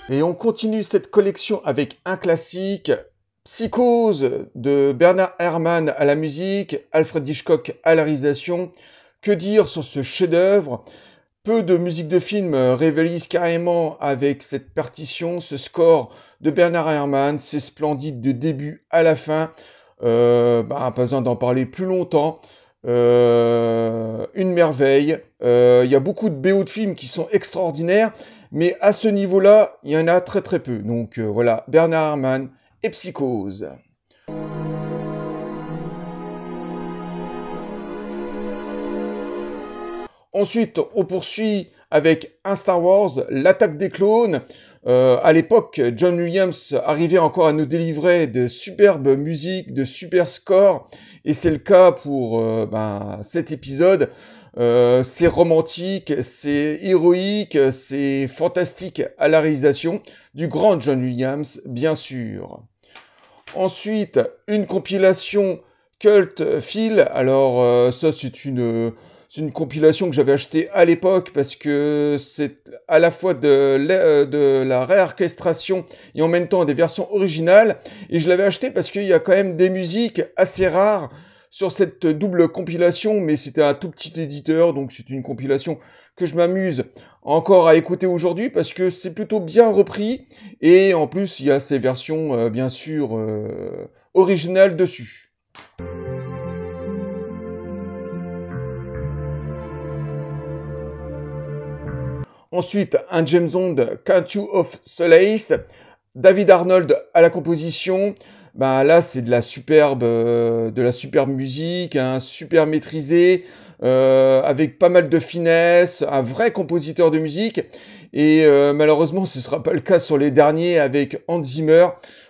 Et on continue cette collection avec un classique, Psychose de Bernard Herrmann à la musique, Alfred Hitchcock à la réalisation. Que dire sur ce chef-d'œuvre? Peu de musique de film rivalise carrément avec cette partition, ce score de Bernard Herrmann. C'est splendide de début à la fin. Pas besoin d'en parler plus longtemps. Une merveille. Il y a beaucoup de BO de films qui sont extraordinaires, mais à ce niveau-là, il y en a très très peu. Donc voilà, Bernard Herrmann et Psychose. Ensuite, on poursuit avec un Star Wars, l'attaque des clones. À l'époque, John Williams arrivait encore à nous délivrer de superbes musiques, de super scores, et c'est le cas pour cet épisode. C'est romantique, c'est héroïque, c'est fantastique à la réalisation du grand John Williams, bien sûr. Ensuite, une compilation Cult Feel. Alors ça, c'est une compilation que j'avais achetée à l'époque parce que c'est à la fois de la réorchestration et en même temps des versions originales. Et je l'avais achetée parce qu'il y a quand même des musiques assez rares sur cette double compilation, mais c'était un tout petit éditeur, donc c'est une compilation que je m'amuse encore à écouter aujourd'hui parce que c'est plutôt bien repris et en plus il y a ces versions bien sûr originales dessus. Ensuite, un James Bond, Can't You of Solace, David Arnold à la composition. Là, c'est de la superbe musique, hein, super maîtrisé, avec pas mal de finesse, un vrai compositeur de musique. Et malheureusement, ce ne sera pas le cas sur les derniers avec Hans Zimmer,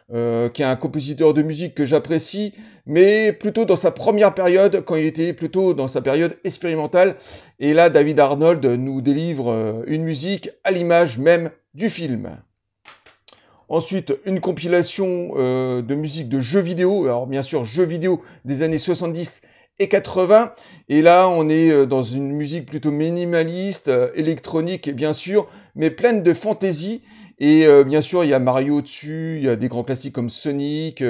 qui est un compositeur de musique que j'apprécie, mais plutôt dans sa première période, quand il était plutôt dans sa période expérimentale. Et là, David Arnold nous délivre une musique à l'image même du film. Ensuite, une compilation de musique de jeux vidéo, alors bien sûr, jeux vidéo des années 70 et 80. Et là, on est dans une musique plutôt minimaliste, électronique, bien sûr, mais pleine de fantaisie. Et bien sûr, il y a Mario dessus, il y a des grands classiques comme Sonic,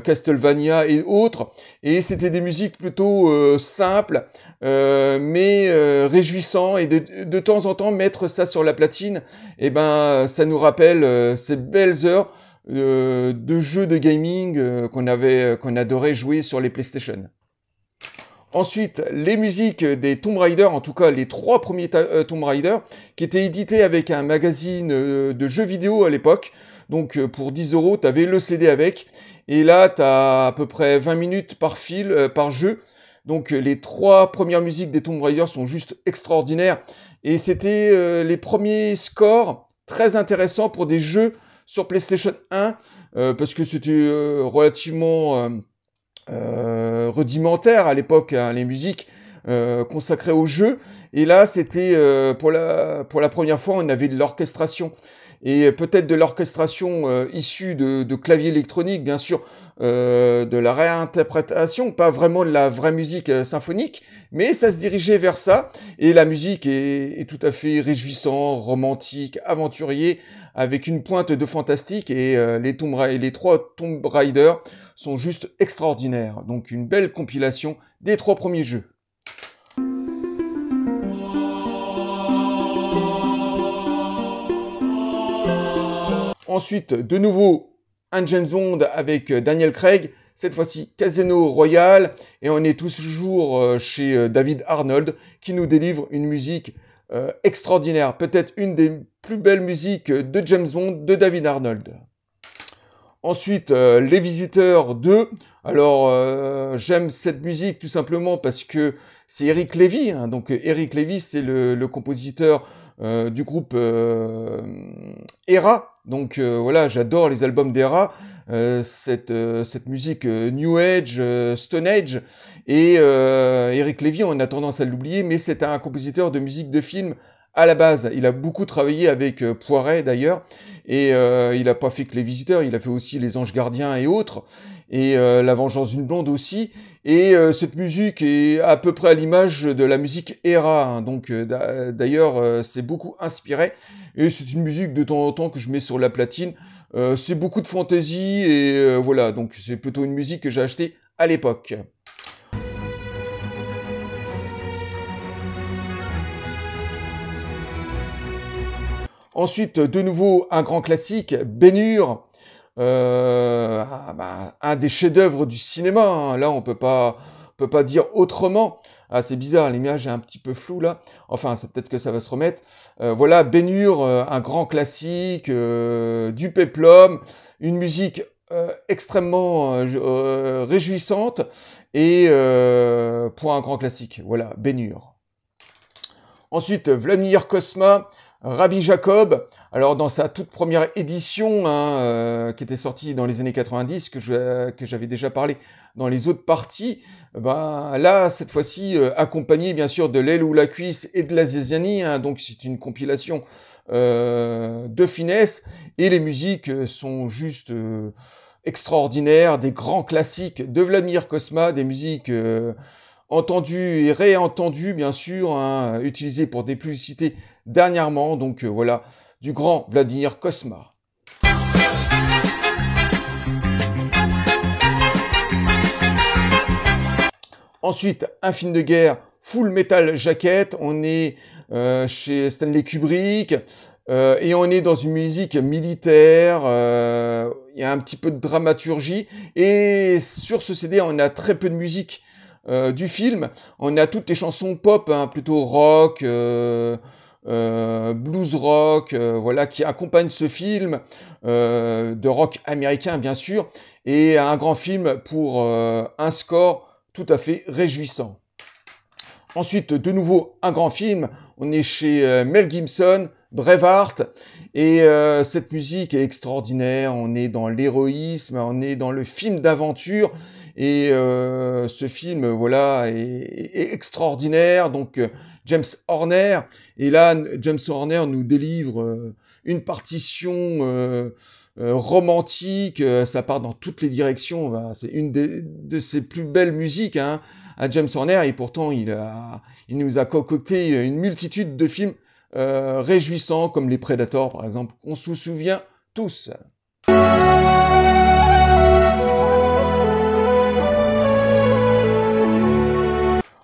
Castlevania et autres. Et c'était des musiques plutôt simples, mais réjouissantes. Et de temps en temps, mettre ça sur la platine, ça nous rappelle ces belles heures de jeux de gaming qu'on adorait jouer sur les PlayStation. Ensuite, les musiques des Tomb Raider, en tout cas les 3 premiers Tomb Raider, qui étaient édités avec un magazine de jeux vidéo à l'époque. Donc pour 10 €, tu avais le CD avec. Et là, tu as à peu près 20 minutes par jeu. Donc les 3 premières musiques des Tomb Raider sont juste extraordinaires. Et c'était les premiers scores très intéressants pour des jeux sur PlayStation 1, parce que c'était relativement rudimentaire à l'époque, hein, les musiques consacrées au jeu. Et là, c'était pour la première fois, on avait de l'orchestration. Et peut-être de l'orchestration issue de claviers électroniques, bien sûr, de la réinterprétation, pas vraiment de la vraie musique symphonique, mais ça se dirigeait vers ça. Et la musique est tout à fait réjouissante, romantique, aventurier, avec une pointe de fantastique. Et les 3 Tomb Raider sont juste extraordinaires. Donc une belle compilation des 3 premiers jeux. Ensuite, de nouveau, un James Bond avec Daniel Craig, cette fois-ci Casino Royale, et on est toujours chez David Arnold, qui nous délivre une musique extraordinaire, peut-être une des plus belles musiques de James Bond de David Arnold. Ensuite, Les Visiteurs 2. Alors, j'aime cette musique tout simplement parce que c'est Eric Lévy, hein. Donc Eric Lévy, c'est le compositeur du groupe Era. Donc voilà, j'adore les albums d'Era, cette musique New Age, Stone Age. Et Eric Lévy, on a tendance à l'oublier, mais c'est un compositeur de musique de film à la base. Il a beaucoup travaillé avec Poiret d'ailleurs, et il n'a pas fait que Les Visiteurs, il a fait aussi Les Anges Gardiens et autres. et La Vengeance d'une blonde aussi. Et cette musique est à peu près à l'image de la musique Era, hein. Donc d'ailleurs, c'est beaucoup inspiré. Et c'est une musique de temps en temps que je mets sur la platine. C'est beaucoup de fantaisie et voilà, donc c'est plutôt une musique que j'ai achetée à l'époque. Ensuite, de nouveau, un grand classique, Ben-Hur, un des chefs-d'œuvre du cinéma, hein. Là, on peut pas dire autrement. Ah, c'est bizarre, l'image est un petit peu floue là. Enfin, c'est peut-être que ça va se remettre. Voilà, Ben-Hur, un grand classique, du péplum, une musique extrêmement réjouissante et pour un grand classique. Voilà, Ben-Hur. Ensuite, Vladimir Cosma, Rabbi Jacob, alors dans sa toute première édition, hein, qui était sortie dans les années 90, que j'avais déjà parlé dans les autres parties, ben, là, cette fois-ci, accompagné bien sûr de L'aile ou la cuisse et de la Zézianie, hein, donc c'est une compilation de finesse, et les musiques sont juste extraordinaires, des grands classiques de Vladimir Cosma, des musiques entendues et réentendues, bien sûr, hein, utilisées pour des publicités dernièrement, donc voilà, du grand Vladimir Cosma. Ensuite, un film de guerre, Full Metal Jacket, on est chez Stanley Kubrick, et on est dans une musique militaire, il y a un petit peu de dramaturgie, et sur ce CD, on a très peu de musique du film, on a toutes les chansons pop, hein, plutôt rock, blues rock, voilà, qui accompagne ce film, de rock américain bien sûr, et un grand film pour un score tout à fait réjouissant. Ensuite, de nouveau, un grand film, on est chez Mel Gibson, Braveheart, et cette musique est extraordinaire, on est dans l'héroïsme, on est dans le film d'aventure, et ce film, voilà, est extraordinaire, donc James Horner, et là, James Horner nous délivre une partition romantique, ça part dans toutes les directions, bah, c'est une de ses plus belles musiques, hein, à James Horner, et pourtant il nous a concocté une multitude de films réjouissants, comme Les Predators par exemple, on se souvient tous.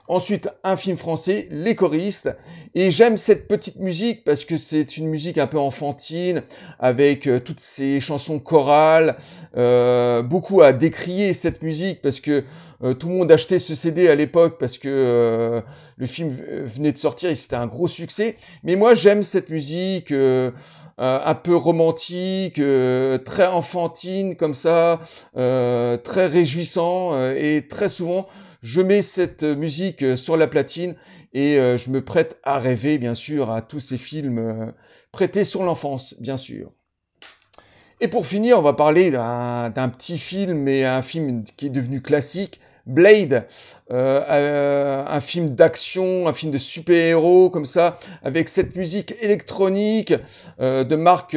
Ensuite, un film français, Les Choristes. Et j'aime cette petite musique parce que c'est une musique un peu enfantine, avec toutes ces chansons chorales. Beaucoup à décrier cette musique parce que tout le monde achetait ce CD à l'époque parce que le film venait de sortir et c'était un gros succès. Mais moi, j'aime cette musique un peu romantique, très enfantine comme ça, très réjouissant et très souvent, je mets cette musique sur la platine et je me prête à rêver, bien sûr, à tous ces films prêtés sur l'enfance, bien sûr. Et pour finir, on va parler d'un petit film, et un film qui est devenu classique, Blade, un film d'action, un film de super-héros, comme ça, avec cette musique électronique de Mark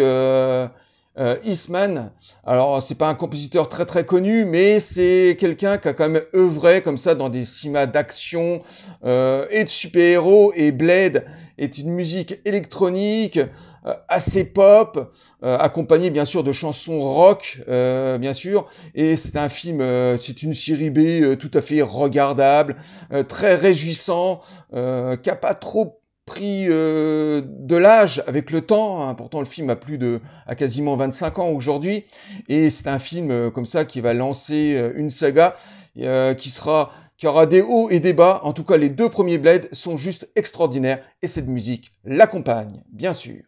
Eastman. Alors, c'est pas un compositeur très très connu, mais c'est quelqu'un qui a quand même œuvré comme ça dans des cinémas d'action et de super-héros. Et Blade est une musique électronique assez pop, accompagnée bien sûr de chansons rock, bien sûr. Et c'est un film, c'est une série B tout à fait regardable, très réjouissant, qui a pas trop pris de l'âge avec le temps, hein. Pourtant le film a quasiment 25 ans aujourd'hui, et c'est un film comme ça qui va lancer une saga qui aura des hauts et des bas. En tout cas, les deux premiers Blade sont juste extraordinaires, et cette musique l'accompagne, bien sûr.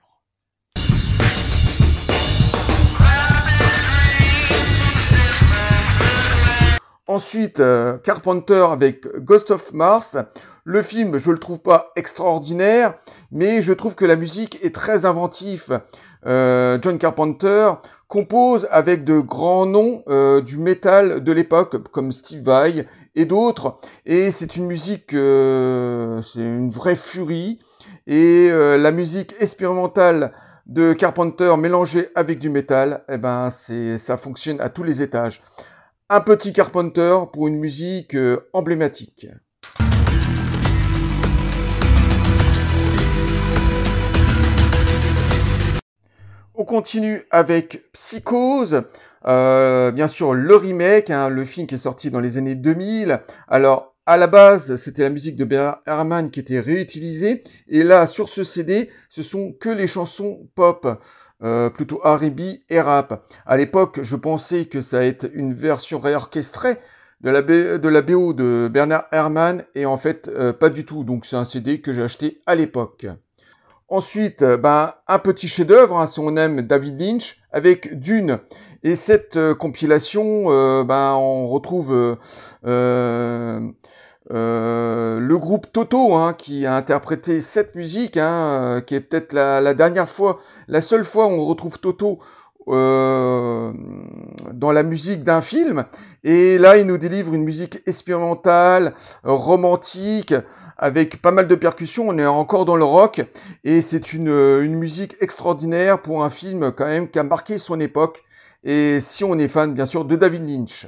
Ensuite, Carpenter avec Ghost of Mars. Le film, je le trouve pas extraordinaire, mais je trouve que la musique est très inventive. John Carpenter compose avec de grands noms du métal de l'époque, comme Steve Vai et d'autres. Et c'est une musique, c'est une vraie furie. Et la musique expérimentale de Carpenter mélangée avec du métal, eh ben ça fonctionne à tous les étages. un petit Carpenter pour une musique emblématique. On continue avec Psychose, bien sûr le remake, hein, le film qui est sorti dans les années 2000. Alors, à la base, c'était la musique de Bernard Herrmann qui était réutilisée. Et là, sur ce CD, ce sont que les chansons pop, plutôt R&B et rap. À l'époque, je pensais que ça allait être une version réorchestrée de la BO de Bernard Herrmann. Et en fait, pas du tout. Donc, c'est un CD que j'ai acheté à l'époque. Ensuite, un petit chef-d'œuvre, hein, si on aime David Lynch, avec Dune. Et cette compilation, on retrouve le groupe Toto, hein, qui a interprété cette musique, hein, qui est peut-être la dernière fois, la seule fois où on retrouve Toto dans la musique d'un film. Et là, il nous délivre une musique expérimentale, romantique, avec pas mal de percussions. On est encore dans le rock. Et c'est une musique extraordinaire pour un film quand même qui a marqué son époque. Et si on est fan, bien sûr, de David Lynch.